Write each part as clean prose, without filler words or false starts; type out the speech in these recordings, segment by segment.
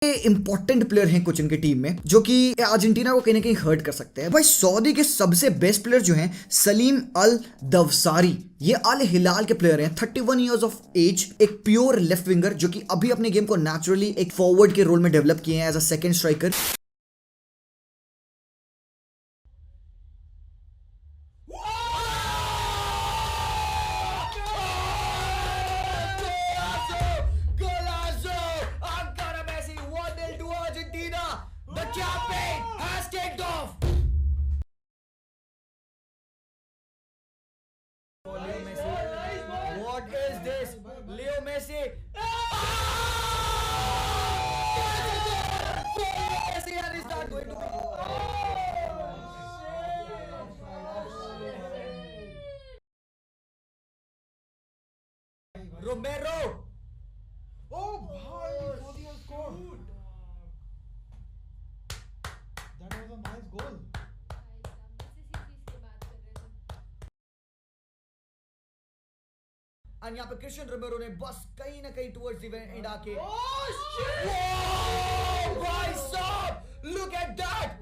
Important player हैं कुछ इनके टीम में जो कि अर्जेंटीना को कहीं ना कहीं हर्ट कर सकते हैं। भाई सऊदी के सबसे बेस्ट प्लेयर जो हैं सलीम अल दवसारी, ये अल हिलाल के प्लेयर हैं, 31 इयर्स ऑफ एज, एक प्योर लेफ्ट विंगर जो कि अभी अपने गेम को नेचुरली एक फॉरवर्ड के रोल में डेवलप किए हैं as a second striker. What is this? Leo Messi. Messi and is not going to be. Romero. Oh, bhai, Saudi has scored. That was a nice goal. And यहाँ पे Christian रोमेरो ने बस कहीं ना कहीं टुवर्ड्स द एंड आके भाई साहब, look at that,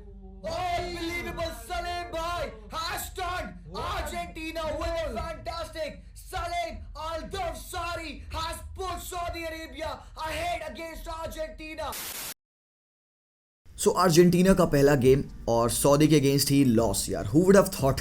unbelievable. Salim bhai has turned Argentina with a fantastic. Salim Al Dawsari has put Saudi Arabia ahead against Argentina. So Argentina का पहला गेम और सऊदी के अगेंस्ट ही लॉस। यार who would have thought.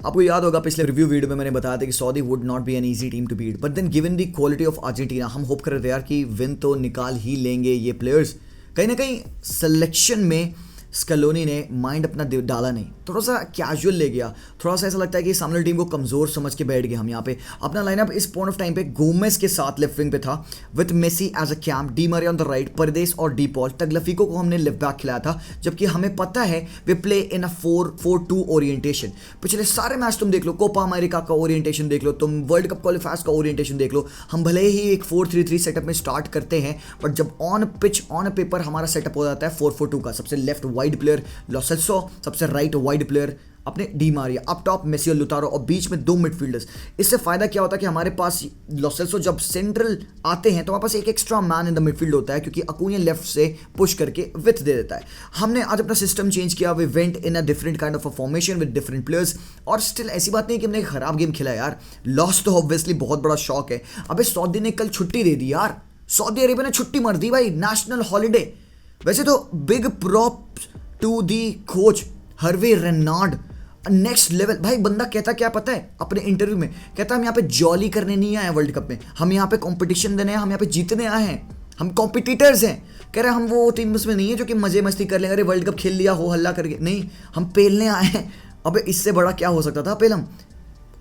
आपको याद होगा पिछले review video में मैंने बताया था कि Saudi would not be an easy team to beat, but then given the quality of Argentina हम होप कर रहे थे यार कि विन तो निकाल ही लेंगे ये प्लेयर्स। कहीं ना कहीं सिलेक्शन में स्कलोनी ने माइंड अपना डाला नहीं, थोड़ा सा कैजुअल ले गया, थोड़ा सा ऐसा लगता है कि सामने टीम को कमज़ोर समझ के बैठ गए हम यहाँ पे। अपना लाइनअप इस पॉइंट ऑफ टाइम पे गोमेस के साथ लेफ्ट विंग पे था with Messi as a camp, Di Maria on the right, Paredes और डी पॉल, तगलफिको को हमने लेफ्ट बैक खिलाया था, जबकि हमें पता है वे प्ले इन अ 4-4-2 ओरिएंटेशन। पिछले सारे मैच तुम देख लो, कोपा अमेरिका का ओरिएंटेशन देख लो, तुम वर्ल्ड कप क्वालिफायर्स का ओरिएंटेशन देख लो, हम भले ही एक 4-3-3 सेटअप में स्टार्ट करते हैं, बट जब ऑन पिच ऑन पेपर हमारा सेटअप हो जाता है 4-4-2 का। सबसे लेफ्ट वाइड प्लेयर लोसेल्सो, सबसे राइट वाइड प्लेयर अपने Di Maria, up top Messi और लुतारो और बीच में दो मिडफील्डर्स। इससे फायदा क्या होता है कि हमारे पास लोसेल्सो जब सेंट्रल आते हैं तो हमारे पास एक extra man in the midfield होता है, क्योंकि अकूनिया लेफ्ट से पुश करके विथ दे देता है। हमने आज अपना सिस्टम चेंज किया, we went in a different kind of a formation with different players, और स्टिल ऐसी बात नहीं कि हमने एक खराब गेम खेला यार। लॉस तो ऑब्वियसली बहुत बड़ा शॉक है। अबे सऊदी ने कल छुट्टी दे दी यार, सऊदी अरेबिया ने छुट्टी मार दी भाई, नेशनल हॉलीडे। वैसे तो big props to the coach Herve Renard, next level. भाई बंदा कहता क्या पता है अपने इंटरव्यू में, कहता हम यहाँ पे जॉली करने नहीं आए वर्ल्ड कप में, हम यहाँ पे कंपटीशन देने हैं, हम यहाँ पे जीतने आए हैं, हम कॉम्पिटिटर्स हैं। कह रहे हम वो टीम उसमें नहीं है जो कि मजे मस्ती कर लेंगे, अरे वर्ल्ड कप खेल लिया हो हल्ला करके, नहीं, हम पेलने आए हैं। अबे इससे बड़ा क्या हो सकता था पेलम।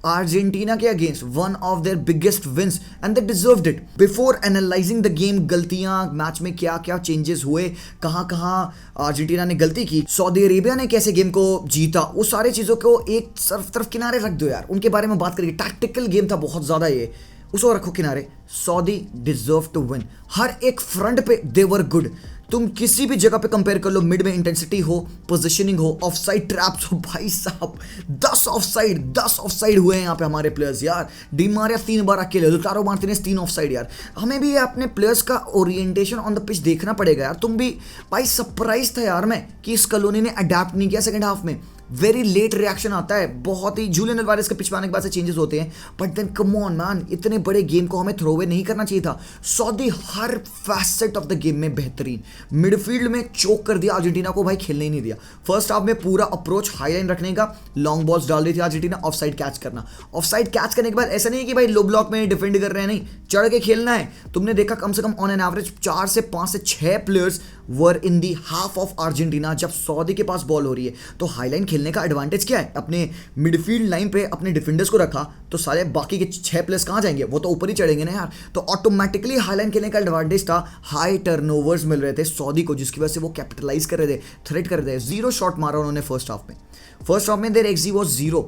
अर्जेंटीना के against one of their biggest wins and they deserved it. Before analysing the game, गलतियां मैच में क्या क्या चेंजेस हुए, कहां कहां अर्जेंटीना ने गलती की, सऊदी अरेबिया ने कैसे गेम को जीता, वो सारी चीज़ों को एक तरफ किनारे रख दो यार, उनके बारे में बात करेंगे। टैक्टिकल गेम था बहुत ज़्यादा ये, उसको रखो किनारे। सऊदी डिजर्व टू विन, हर एक फ्रंट पे दे वर गुड। तुम किसी भी जगह पे कंपेयर कर लो, मिड में इंटेंसिटी हो, पोजीशनिंग हो, ऑफसाइड ट्रैप्स हो, भाई साहब 10 ऑफसाइड हुए हैं यहाँ पे हमारे प्लेयर्स यार। डी मारिया 3 बार अकेले, लुटारो मार्टिनेज 3 ऑफसाइड यार। हमें भी अपने प्लेयर्स का ओरिएंटेशन ऑन द पिच देखना पड़ेगा यार। तुम भी भाई सरप्राइज था यार मैं कि इस कॉलोनी ने अडेप्ट नहीं किया सेकंड हाफ में। वेरी लेट रिएक्शन आता है, बहुत ही जूलियन अल्वारेज के पिच पाने के बाद से चेंजेस होते हैं, but then come on man, इतने बड़े गेम को हमें थ्रो अवे नहीं करना चाहिए था। Saudi her facet of the game में बेहतरीन, मिडफील्ड में चोक कर दिया अर्जेंटीना को, भाई खेलने ही नहीं दिया। फर्स्ट हाफ में पूरा अप्रोच हाई लाइन रखने का, लॉन्ग बॉल्स डाल रही थी अर्जेंटीना, ऑफ साइड कैच करना। ऑफ साइड कैच करने के बाद ऐसा नहीं है कि भाई लो ब्लॉक में डिफेंड कर रहे हैं, नहीं, चढ़ के खेलना है। तुमने देखा कम से कम ऑन एन एवरेज 4 से 5 से 6 players were in the half of Argentina. जब सऊदी के पास बॉल हो रही है तो हाईलाइन खेलने का एडवांटेज क्या है, अपने मिडफील्ड लाइन पे अपने डिफेंडर्स को रखा तो सारे बाकी के 6 प्लेयर्स कहाँ जाएंगे, वो तो ऊपर ही चढ़ेंगे ना यार। तो ऑटोमेटिकली हाईलाइन खेलने का एडवांटेज था। हाई टर्नओवर्स मिल रहे थे सऊदी को, जिसकी वजह से वो कैपिटलाइज कर रहे थे, थ्रेट कर रहे थे। 0 शॉट मारा उन्होंने फर्स्ट हाफ में देयर एक्सजी वाज 0।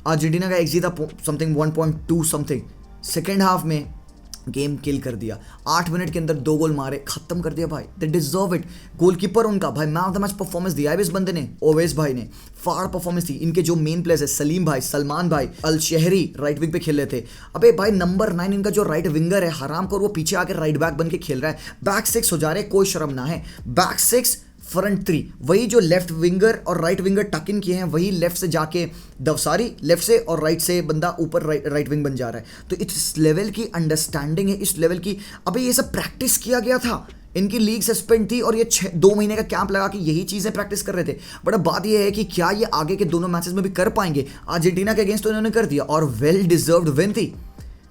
अर्जेंटीना का एक्सजी था समथिंग 1.2 समथिंग। सेकेंड हाफ में गेम किल कर दिया, 8 मिनट के अंदर 2 गोल मारे, खत्म कर दिया भाई। They deserve it. गोलकीपर उनका भाई man of the match performance दिया है इस बंदे ने, ओवेस भाई ने फाड़ परफॉर्मेंस थी। इनके जो मेन प्लेयर्स है सलीम भाई, सलमान भाई, अल शहरी राइट विंग पे खेल रहे थे। अबे भाई नंबर 9 इनका जो राइट विंगर है हराम को, वो पीछे आकर राइट बैक बन के खेल रहा है। बैक 6 हो जा रहे, कोई शर्म ना है। बैक 6 फ्रंट 3, वही जो लेफ्ट विंगर और राइट विंगर टक इन किए हैं वही लेफ्ट से जाके दवसारी लेफ्ट से और राइट से बंदा ऊपर राइट विंग बन जा रहा है। तो इस लेवल की अंडरस्टैंडिंग है, इस लेवल की। अबे ये सब प्रैक्टिस किया गया था, इनकी लीग सस्पेंड थी और ये 2 महीने का कैंप लगा के यही चीज़ें प्रैक्टिस कर रहे थे। बट अब बात ये है कि क्या ये आगे के दोनों मैचेस में भी कर पाएंगे। अर्जेंटीना के अगेंस्ट तो इन्होंने कर दिया और वेल डिजर्व्ड विन थी।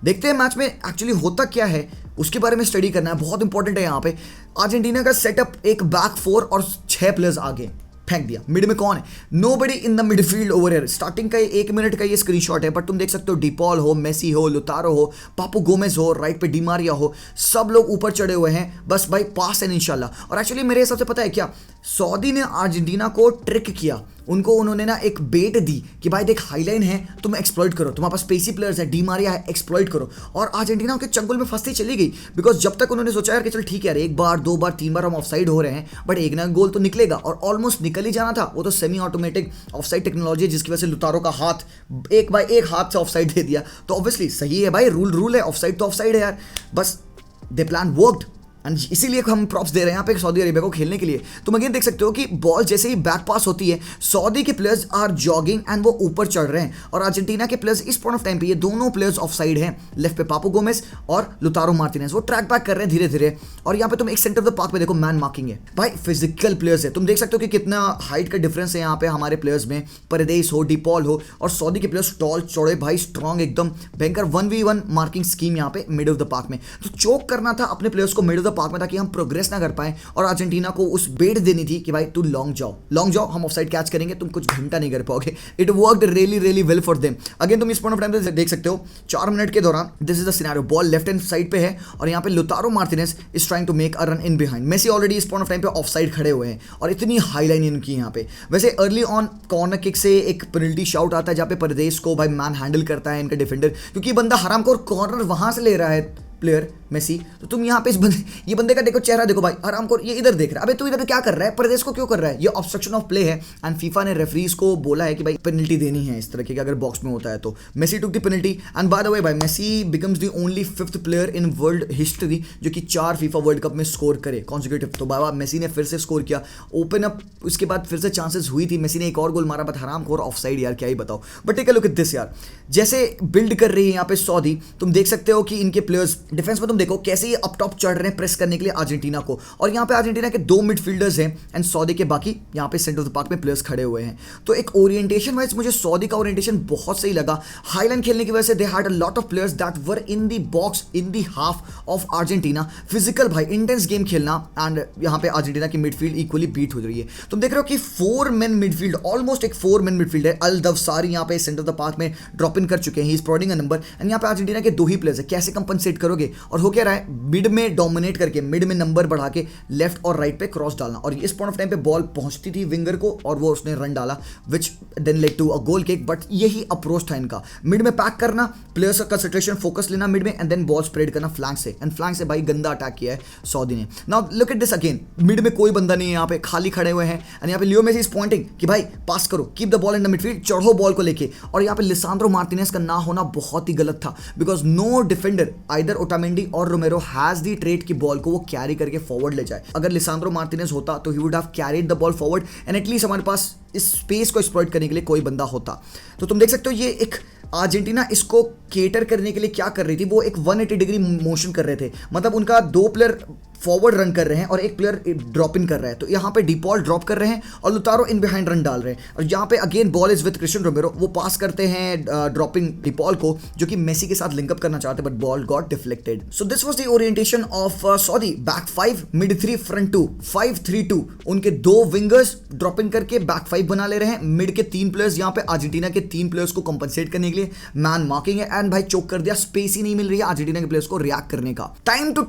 देखते हैं मैच में एक्चुअली होता क्या है, उसके बारे में स्टडी करना है, बहुत इंपॉर्टेंट है यहाँ पे। अर्जेंटीना का सेटअप एक बैक 4 और 6 प्लेयर्स आगे फेंक दिया। मिड में कौन है? Nobody in the midfield over here. Starting का 1 मिनट का ये स्क्रीनशॉट है, बट तुम देख सकते हो डिपॉल हो, मेसी हो, लुतारो हो, पापू गोमेज हो, राइट पे डिमारिया हो, सब लोग ऊपर चढ़े हुए हैं। बस भाई पास है इंशाल्लाह। और एक्चुअली मेरे हिसाब से पता है क्या, सऊदी ने अर्जेंटीना को ट्रिक किया। उन्होंने ना एक बेट दी कि भाई देख हाईलाइन है, तुम एक्सप्लॉइट करो, तुम्हारे पास पेसी प्लेयर्स है, डिमारिया है, एक्सप्लॉइट करो। और अर्जेंटीना उनके चंगुल में फंसती चली गई। बिकॉज जब तक उन्होंने सोचा यार कि चल ठीक है यार, 1 बार 2 बार 3 बार हम ऑफसाइड हो रहे हैं, बट एक ना गोल तो निकलेगा, और ऑलमोस्ट निकल ही जाना था। वो तो सेमी ऑटोमेटिक ऑफसाइड टेक्नोलॉजी है, जिसकी वजह से लुतारो का हाथ 1 बाय 1 हाथ से ऑफसाइड दे दिया। तो ऑब्वियसली सही है भाई, रूल है, ऑफसाइड तो ऑफसाइड है यार। बस दे प्लान वर्कड एंड इसीलिए हम प्रॉप्स दे रहे हैं यहाँ पे सऊदी अरेबिया को खेलने के लिए। तुम अगेन देख सकते हो कि बॉल जैसे ही बैक पास होती है, सऊदी के प्लेयर्स आर जॉगिंग एंड वो ऊपर चढ़ रहे हैं, और अर्जेंटीना के प्लेयर्स इस पॉइंट ऑफ टाइम पे ये दोनों प्लेयर्स ऑफ साइड हैं। लेफ्ट पे पापू गोमेज और लुतारो मार्टिनेज, वो ट्रैक बैक कर रहे हैं धीरे धीरे। और यहाँ पे तुम एक सेंटर ऑफ द पार्क में देखो, मैन मार्किंग है भाई, फिजिकल प्लेयर्स है। तुम देख सकते हो कि कितना हाइट का डिफरेंस है यहाँ पे हमारे प्लेयर्स में। परदेस हो, डिपॉल हो, और सऊदी के प्लेयर्स टॉल चौड़े भाई, स्ट्रॉन्ग एकदम भयंकर 1v1 मार्किंग स्कीम यहाँ पे मिड ऑफ द पार्क में। तो चोक करना था अपने प्लेयर्स को मिड ऑफ द पार्क में, ताकि हम प्रोग्रेस ना कर पाए। और अर्जेंटीना को उस बेट देनी थी कि भाई तू लॉन्ग जाओ, हम ऑफसाइड कैच करेंगे, तुम कुछ घंटा नहीं कर पाओगे। It worked really well for them. Again तुम इस पॉइंट ऑफ टाइम पे देख सकते हो 4 मिनट के दौरान this is the scenario, ball left hand side पे है और यहाँ पे Lautaro Martinez is trying to make a run in behind. Messi already इस पॉइंट ऑफ टाइम पे ऑफसाइड खड़े हुए हैं और इतनी हाई लाइन इनकी यहाँ पे। वैसे अर्ली ऑन कॉर्नर किक से एक पेनल्टी शाउट आता है जहाँ पे परदेश को भाई मैन हैंडल करता है इनका डिफेंडर, क्योंकि बंदा हराम को कॉर्नर वहां से ले रहा है प्लेयर मेसी। तो तुम यहाँ पे ये बंदे का देखो चेहरा देखो भाई, आराम को ये इधर देख रहा है। अबे तू इधर क्या कर रहा है, परदेश को क्यों कर रहा है? ये ऑब्स्ट्रक्शन ऑफ प्ले है एंड फीफा ने रेफरीज को बोला है कि भाई पेनल्टी देनी है इस तरह की, अगर बॉक्स में होता है तो। Messi took the penalty and by the way भाई Messi becomes the only 5th player in world history जो कि 4 फीफा वर्ल्ड कप में स्कोर करे कॉन्सिक्यूटिव। तो बाबा मेसी ने फिर से स्कोर किया, ओपन अप उसके बाद फिर से चांसेस हुई थी, मेसी ने एक और गोल मारा, बट हराम खोर ऑफसाइड यार, क्या ही बताओ। But take a look at this यार, जैसे बिल्ड कर रही है यहाँ पे सऊदी, तुम देख सकते हो कि इनके प्लेयर्स डिफेंस में तुम देखो कैसे ये अप टॉप चढ़ रहे हैं प्रेस करने के लिए अर्जेंटीना को। और यहाँ पे अर्जेंटीना के 2 मिडफील्डर्स हैं एंड सऊदी के बाकी यहाँ पे सेंटर ऑफ द पार्क में प्लेयर्स खड़े हुए हैं। तो एक ओरिएंटेशन वाइज मुझे सऊदी का ओरिएंटेशन बहुत सही लगा। हाईलाइन खेलने की वजह से they had a lot of players that were in the box in the half of Argentina. Physical भाई इंटेंस गेम खेलना, एंड यहाँ पे अर्जेंटीना की मिडफील्ड इक्वली बीट हो रही है। तुम देख रहे हो कि 4 मैन मिडफील्ड, ऑलमोस्ट एक 4 मैन मिडफील्ड है। अल दवसारी यहाँ पे सेंटर ऑफ द पार्क में ड्रॉप इन कर चुके हैं, he is providing a number. And यहाँ पे अर्जेंटीना के 2 ही प्लेयर्स है, कैसे कंपनसेट करोगे? और हो क्या रहा है, मिड में डोमिनेट करके, मिड में नंबर बढ़ा के लेफ्ट और राइट पे क्रॉस डालना। और इस पॉइंट ऑफ टाइम पे बॉल पहुंचती थी विंगर को और वो उसने रन डाला, which then led to a goal kick. But यही अप्रोच था इनका, मिड में पैक करना, प्लेयर्स का कंसंट्रेशन फोकस लेना मिड में, एंड देन बॉल स्प्रेड करना फ्लैंक से। एंड फ्लैंक से भाई गंदा अटैक किया है सऊदी ने। Now look at this again, mid में कोई बंदा नहीं है, यहाँ पे खाली खड़े हुए हैं। एंड यहाँ पे लियो मेसी इज पॉइंटिंग कि भाई पास करो, keep the ball in the midfield, चढ़ो बॉल को लेके। और यहाँ पे लिसांद्रो मार्टिनेज का ना होना बहुत ही गलत था, because no defender either Otamendi और रोमेरो हैज दी ट्रेट की बॉल को वो कैरी करके फॉरवर्ड ले जाए। अगर लिसांद्रो मार्टिनेज होता तो he would have carried the ball forward and at least हमारे पास इस स्पेस को एक्सप्लॉइट करने के लिए कोई बंदा होता। तो तुम देख सकते हो ये एक अर्जेंटीना इसको केटर करने के लिए क्या कर रही थी, वो एक 180 डिग्री मोशन कर रहे थे। मतलब उनका 2 प्लेयर फॉरवर्ड रन कर रहे हैं और एक प्लेयर ड्रॉप इन कर रहा है। तो यहाँ पे डिपॉल ड्रॉप कर रहे हैं और लुतारो इन बिहाइंड रन डाल रहे हैं। और यहाँ पे again ball is with Christian रोमेरो, वो पास करते हैं ड्रॉपिंग डिपॉल को, जो कि मेसी के साथ लिंकअप करना चाहते but ball got deflected. So this was the orientation of Saudi, back 5 mid 3 front 2, 5-3-2। उनके 2 विंगर्स ड्रॉप इन करके बैक 5 बना ले रहे हैं। मिड के 3 प्लेयर्स यहाँ पे अर्जेंटीना के 3 प्लेयर्स को कंपनसेट करने के लिए मैन मार्किंग है। एंड भाई चोक कर दिया, स्पेस ही नहीं मिल रही है अर्जेंटीना के प्लेयर्स को रिएक्ट करने का। टाइम टू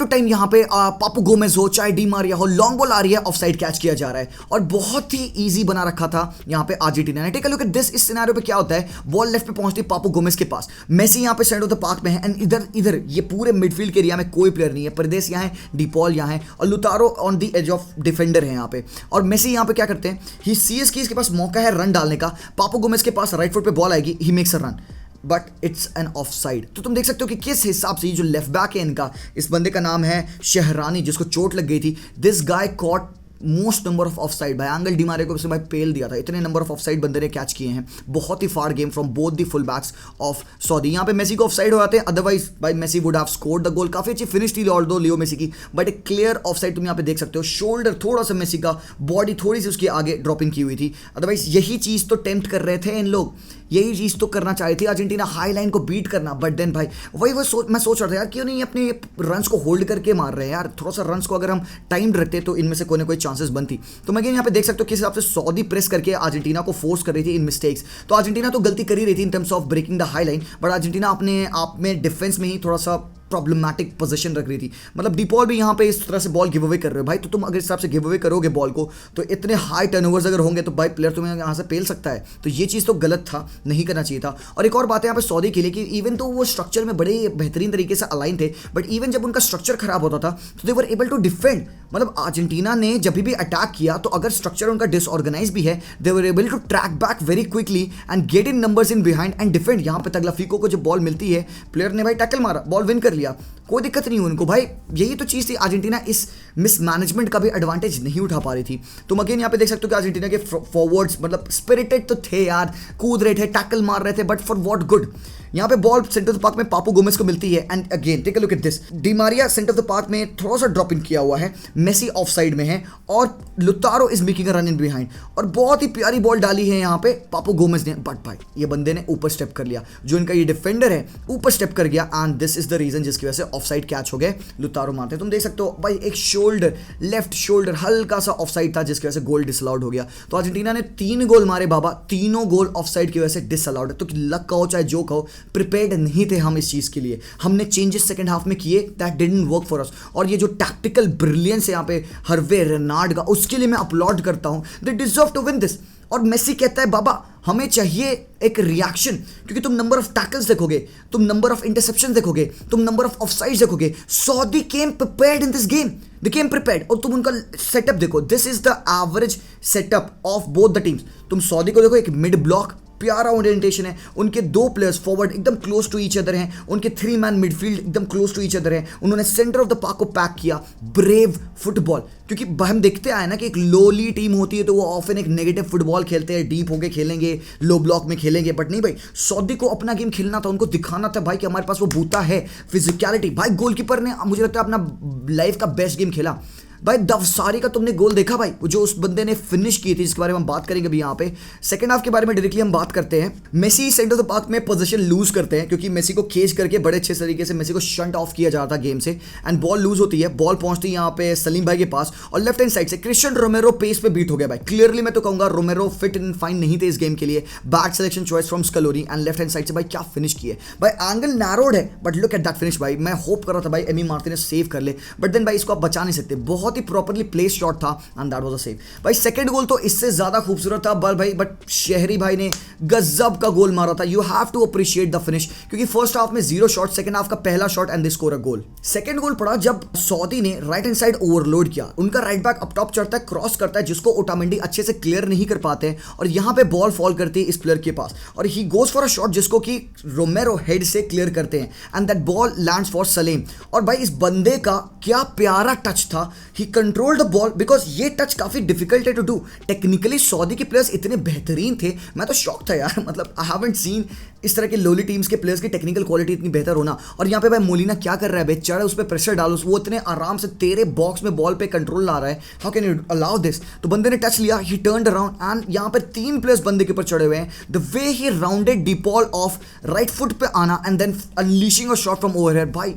टाइम यहाँ पे पापू गोमेज हो चाहे डी मारिया हो, लॉन्ग बॉल आ रही है, ऑफसाइड कैच किया जा रहा है और बहुत ही इजी बना रखा था यहाँ पे अर्जेंटीना ने। Take a look at this, इस सिनेरियो पे क्या होता है, बॉल लेफ्ट पे पहुंचती है पापू गोमेज के पास, मेसी यहाँ पे सेंटर ऑफ द पार्क में है एंड इधर इधर ये पूरे मिडफील्ड के एरिया में कोई प्लेयर नहीं है, परदेस यहाँ है, डीपॉल यहाँ है और Lautaro on the edge of defender है यहाँ पे। और मेसी यहाँ पे क्या करते हैं, ही सीएस की इसके पास मौका है रन डालने का, पापू गोमेज के पास राइट फुट पे बॉल आएगी, he makes a run but it's an of side. तो तुम देख सकते हो कि किस हिसाब से ये जो लेफ्ट बैक है इनका, इस बंदे का नाम है शहरानी जिसको चोट लग गई थी, this guy caught most number of offside. भाई एंगल डिमारे को भाई पेल दिया था, इतने नंबर ऑफ ऑफ साइड बंदे ने कैच किए हैं। बहुत ही far game from both the full backs of Saudi. यहाँ पे मेसी को ऑफ साइड हो जाते हैं, अदरवाइज भाई Messi would have scored the goal. काफी अच्छी फिनिश थी ऑल्दो लियो मेसी की, बट एक क्लियर ऑफ साइड तुम यहाँ पे देख सकते हो। शोल्डर थोड़ा सा मेसी का, बॉडी थोड़ी सी उसकी आगे ड्रॉपिंग की हुई थी, अदरवाइज यही चीज तो टेम्प्ट कर रहे थे इन लोग, यही चीज तो करना चाहे थी अर्जेंटीना, हाई लाइन को बीट करना। बट देन भाई वही मैं सोच रहा था यार क्यों नहीं अपने रन्स को होल्ड करके मार रहे हैं यार, थोड़ा सा रन्स को अगर हम टाइम रखते तो इनमें से कोई ना कोई चांसेस बनती। तो मैं यहाँ पे देख सकते हो किस हिसाब से सऊदी प्रेस करके अर्जेंटीना को फोर्स कर रही थी इन मिस्टेक्स। तो अर्जेंटीना तो गलती कर ही रही थी in terms of breaking the high line, but Argentina अपने आप में डिफेंस में ही थोड़ा सा प्रॉब्लमैटिक पोजीशन रख रही थी। मतलब डीपॉल भी यहाँ पे इस तरह से बॉल गिव अवे कर रहे हो भाई, तो तुम अगर इस हिसाब से गिव अवे करोगे बॉल को तो इतने हाई टर्नओवर्स अगर होंगे तो भाई प्लेयर तुम्हें यहाँ से पेल सकता है। तो ये चीज़ तो गलत था, नहीं करना चाहिए था। और एक और बात है यहाँ पे सऊदी के लिए कि इवन तो वो स्ट्रक्चर में बड़े बेहतरीन तरीके से अलाइन थे, बट इवन जब उनका स्ट्रक्चर खराब होता था तो दे वर एबल टू डिफेंड। मतलब अर्जेंटीना ने जब भी अटैक किया तो अगर स्ट्रक्चर उनका डिसऑर्गेनाइज भी है, they were able to track back very quickly and get in numbers in behind and defend. यहाँ पे तगलाफिको को जब बॉल मिलती है, प्लेयर ने भाई टैकल मारा, बॉल विन कर लिया, कोई दिक्कत नहीं उनको भाई। यही तो चीज़ थी, अर्जेंटीना इस मिसमैनेजमेंट का भी एडवांटेज नहीं उठा पा रही थी। तुम अगेन यहाँ पे देख सकते हो कि अर्जेंटीना के फॉरवर्ड्स मतलब स्पिरिटेड तो थे यार, कूद रहे थे, टैकल मार रहे थे, बट फॉर व्हाट गुड। यहाँ पे ball centre of the park में पापू गोमेज को मिलती है and again take a look at this, Di Maria centre of the park में थोड़ा सा ड्रॉप इन किया हुआ है, मेसी ऑफ साइड में है और Lautaro is making a run in behind और बहुत ही प्यारी बॉल डाली है यहाँ पे पापू गोमेज ने, बट भाई ये बंदे ने ऊपर स्टेप कर लिया, जो इनका ये डिफेंडर है ऊपर स्टेप कर गया and this is the reason जिसकी वजह से ऑफ साइड कैच हो गए, लुतारो मारते। तुम देख सकते हो भाई एक शोल्डर, लेफ्ट शोल्डर हल्का सा ऑफ साइड था जिसकी वजह से गोल डिसअलाउड हो गया। तो अर्जेंटीना ने 3 गोल मारे बाबा, तीनों गोल ऑफ साइड की वजह से डिसअलाउड है। तो लक कहो चाहे जो कहो, प्रिपेयर्ड नहीं थे हम इस चीज के लिए, हमने चेंजेस सेकंड हाफ में किए, that didn't work for us. और ये जो टैक्टिकल ब्रिलियंस है यहाँ पे हर्वे रेनार्ड का, उसके लिए मैं अपलॉड करता हूं, they deserve to win this. और मेसी कहता है बाबा हमें चाहिए एक रिएक्शन, क्योंकि तुम नंबर ऑफ टैकल्स देखोगे, तुम नंबर ऑफ इंटरसेप्शन देखोगे, तुम नंबर ऑफ ऑफसाइड्स देखोगे, Saudi came prepared in this game, they came prepared. और तुम उनका सेटअप देखो, this is the average setup of both the teams. तुम सऊदी को देखो, एक मिड ब्लॉक प्यारा ओरिएंटेशन है, उनके 2 प्लेयर्स फॉरवर्ड एकदम क्लोज टू ईच अदर हैं, उनके 3 मैन मिडफील्ड एकदम क्लोज टू ईच अदर हैं, उन्होंने सेंटर ऑफ द पार्क को पैक किया, ब्रेव फुटबॉल। क्योंकि हम देखते आए ना कि एक लोली टीम होती है तो वो ऑफन एक नेगेटिव फुटबॉल खेलते हैं, डीप होके खेलेंगे, लो ब्लॉक में खेलेंगे, बट नहीं भाई, सऊदी को अपना गेम खेलना था, उनको दिखाना था भाई कि हमारे पास वो बूता है, फिजिकलिटी। भाई गोलकीपर ने मुझे लगता है अपना लाइफ का बेस्ट गेम खेला भाई। दवसारी का तुमने गोल देखा भाई, जो उस बंदे ने फिनिश की थी, जिसके बारे में हम बात करेंगे अभी यहाँ पे। सेकंड हाफ के बारे में डायरेक्टली हम बात करते हैं। Messi centre of the park में पोजीशन लूज करते हैं क्योंकि मेसी को खेच करके बड़े अच्छे तरीके से मेसी को शंट ऑफ किया जा रहा था गेम से एंड बॉल लूज होती है, बॉल पहुंचती है यहाँ पे सलीम भाई के पास और लेफ्ट हैंड साइड से क्रिस्टियन रोमेरो पेस पे बीट हो गया भाई। क्लियरली मैं तो कहूंगा रोमेरो फिट एंड फाइन नहीं थे इस गेम के लिए, bad selection choice from Scaloni and left hand side से भाई क्या फिनिश किए भाई, एंगल नैरोड है but look at that finish भाई। मैं होप कर रहा था भाई एमी मार्टिनेज सेव कर ले, बट देन भाई इसको आप बचा नहीं सकते, बहुत ही प्रॉपर्ली प्लेस शॉट था and that was a save भाई। सेकंड गोल तो इससे ज्यादा खूबसूरत था भाई, बट शहरी भाई ने गजब का गोल मारा था। You have to appreciate the finish, क्योंकि फर्स्ट हाफ में 0 शॉट, सेकंड हाफ का पहला shot and they score a goal. Second goal पड़ा जब सऊदी ने राइट हैंड साइड ओवरलोड किया, उनका राइट बैक अप टॉप चढ़ता है, क्रॉस करता है, जिसको ओटामेंडी अच्छे से क्लियर नहीं कर पाते और यहां पे बॉल फॉल करती है इस प्लेयर के पास और he goes for a shot जिसको कि रोमेरो हेड से क्लियर करते हैं and that ball lands for Salim. और भाई इस बंदे का क्या प्यारा टच था, ही कंट्रोल्ड द बॉल, बिकॉज ये टच काफी डिफिकल्ट है टू डू। टेक्निकली सऊदी के प्लेयर्स इतने बेहतरीन थे, मैं तो शॉक था यार, मतलब आई हैवंट सीन इस तरह के लोली टीम्स के प्लेयर्स की टेक्निकल क्वालिटी इतनी बेहतर होना। और यहाँ पे भाई मोलिना क्या कर रहा है भाई, चढ़ उस पर प्रेशर डालो, वो इतने आराम से तेरे बॉक्स में बॉल पे कंट्रोल ला रहा है, how can you allow this. तो बंदे ने टच लिया, ही टर्न्ड अराउंड एंड यहाँ पे 3 प्लेयर्स बंदे के ऊपर चढ़े हुए हैं। The way he rounded De Paul off right foot पे आना and then unleashing a shot from overhead, भाई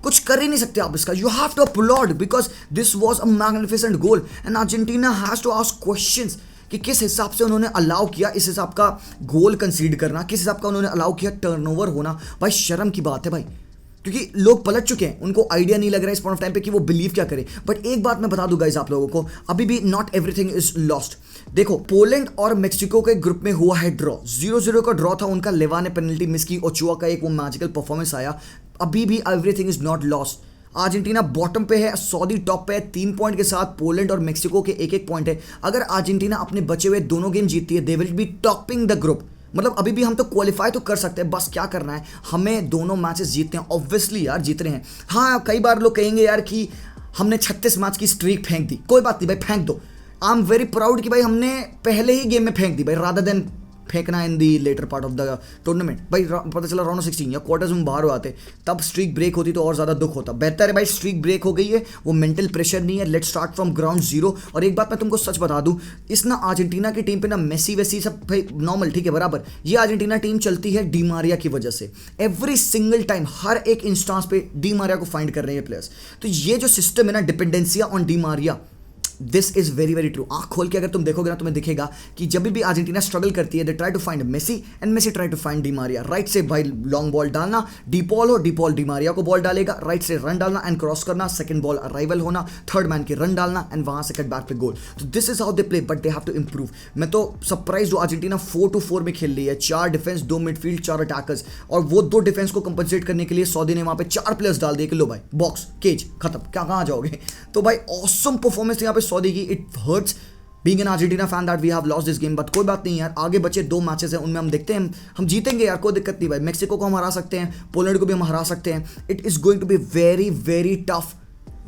कुछ कर ही नहीं सकते आप इसका। You have to applaud because this was a magnificent goal and Argentina has to ask questions कि किस हिसाब से उन्होंने अलाउ किया इस हिसाब का गोल कंसीड करना, किस हिसाब का उन्होंने अलाउ किया टर्नओवर होना। भाई शर्म की बात है भाई, क्योंकि लोग पलट चुके हैं, उनको आइडिया नहीं लग रहा है इस पॉइंट ऑफ टाइम पे कि वो बिलीव क्या करें। बट एक बात मैं बता दूं गाइस आप लोगों को, अभी भी नॉट एवरीथिंग इज लॉस्ट। देखो पोलैंड और मेक्सिको के ग्रुप में हुआ है ड्रॉ, 0-0 का ड्रॉ था उनका, लेवा ने पेनल्टी मिस की, ओचुआ का एक वो मैजिकल परफॉर्मेंस आया। अभी भी everything is not lost. Argentina bottom पे है, सऊदी टॉप पे है 3 पॉइंट के साथ, पोलैंड और मेक्सिको के 1-1 पॉइंट है। अगर अर्जेंटीना अपने बचे हुए दोनों गेम जीतती है, they will be topping the group. मतलब अभी भी हम तो क्वालिफाई तो कर सकते हैं, बस क्या करना है, हमें दोनों मैचेस जीतते हैं। ऑब्वियसली यार जीत रहे हैं। हाँ कई बार लोग कहेंगे यार कि हमने 36 मैच की स्ट्रीक फेंक दी, कोई बात नहीं भाई, फेंक दो। आई एम वेरी प्राउड कि भाई हमने पहले ही गेम में फेंक दी भाई, रादर देन फेंकना in the latter part of the tournament. भाई पता चला राउंड ऑफ 16 या क्वार्टर्स में बाहर हो आते, तब स्ट्रीक ब्रेक होती तो और ज़्यादा दुख होता। बेहतर है भाई स्ट्रीक ब्रेक हो गई है, वो मेंटल प्रेशर नहीं है, let's start from ground zero. और एक बात मैं तुमको सच बता दूं, इस ना अर्जेंटीना की टीम पे ना मेसी वेसी सब भाई नॉर्मल ठीक है बराबर, ये अर्जेंटीना टीम चलती है डी मारिया की वजह से। एवरी सिंगल टाइम हर एक इंस्टांस पे डी मारिया को फाइंड कर रहे हैं प्लेयर्स। तो ये जो सिस्टम है ना, डिपेंडेंसिया on Di Maria, this is very very true. आंख खोल के अगर तुम देखोगे ना, तुम्हें दिखेगा कि जब भी अर्जेंटीना स्ट्रगल करती है, they try to find Messi and Messi try to find Di Maria. Right से भाई लॉन्ग बॉल डालना, डीपॉल हो, डीपॉल डी मारिया को बॉल डालेगा, राइट से रन डालना एंड क्रॉस करना, सेकंड बॉल अराइवल होना, थर्ड मैन के रन डालना एंड वहां से कट बैक पे गोल। तो this is how they play, but they have to improve. मैं तो सरप्राइज हूं, अर्जेंटीना 4-4 में खेल रही है, 4 डिफेंस 2 मिडफील्ड 4 अटैकर्स, और वो 2 डिफेंस को कंपनसेट करने के लिए सऊदी ने वहां पे 4 प्लेयर्स डाल दिए कि लो भाई बॉक्स केज खत्म, क्या कहां जाओगे। तो भाई ऑसम परफॉर्मेंस यहाँ पे सऊदी की। It hurts being an Argentina fan that we have lost this game, but कोई बात नहीं यार, आगे बचे 2 मैचेस हैं, उनमें हम देखते हैं, हम जीतेंगे यार, कोई दिक्कत नहीं भाई। मेक्सिको को हम हरा सकते हैं, पोलैंड को भी हम हरा सकते हैं। It is going to be very very tough,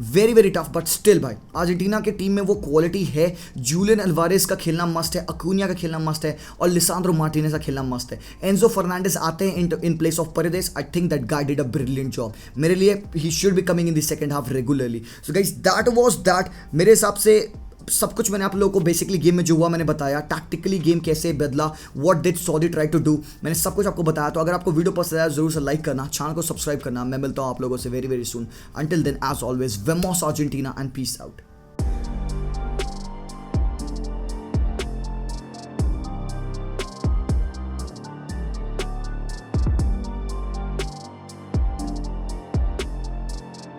very very tough, but still भाई अर्जेंटीना के टीम में वो क्वालिटी है। जूलियन अल्वारेस का खेलना मस्त है, अकुनिया का खेलना मस्त है, और लिसांद्रो मार्टिनेज का खेलना मस्त है। एंजो फर्नांडिस आते हैं in place of Paredes. I think that guy did a brilliant job. मेरे लिए he should be coming in the second half regularly. So guys that was that. मेरे हिसाब से सब कुछ मैंने आप लोगों को बेसिकली गेम में जो हुआ मैंने बताया, टैक्टिकली गेम कैसे बदला, what did Saudi try to do, मैंने सब कुछ आपको बताया। तो अगर आपको वीडियो पसंद आया जरूर से लाइक करना, चैनल को सब्सक्राइब करना। मैं मिलता हूँ आप लोगों से very very soon. Until then as always वेमोस अर्जेंटीना एंड पीस आउट।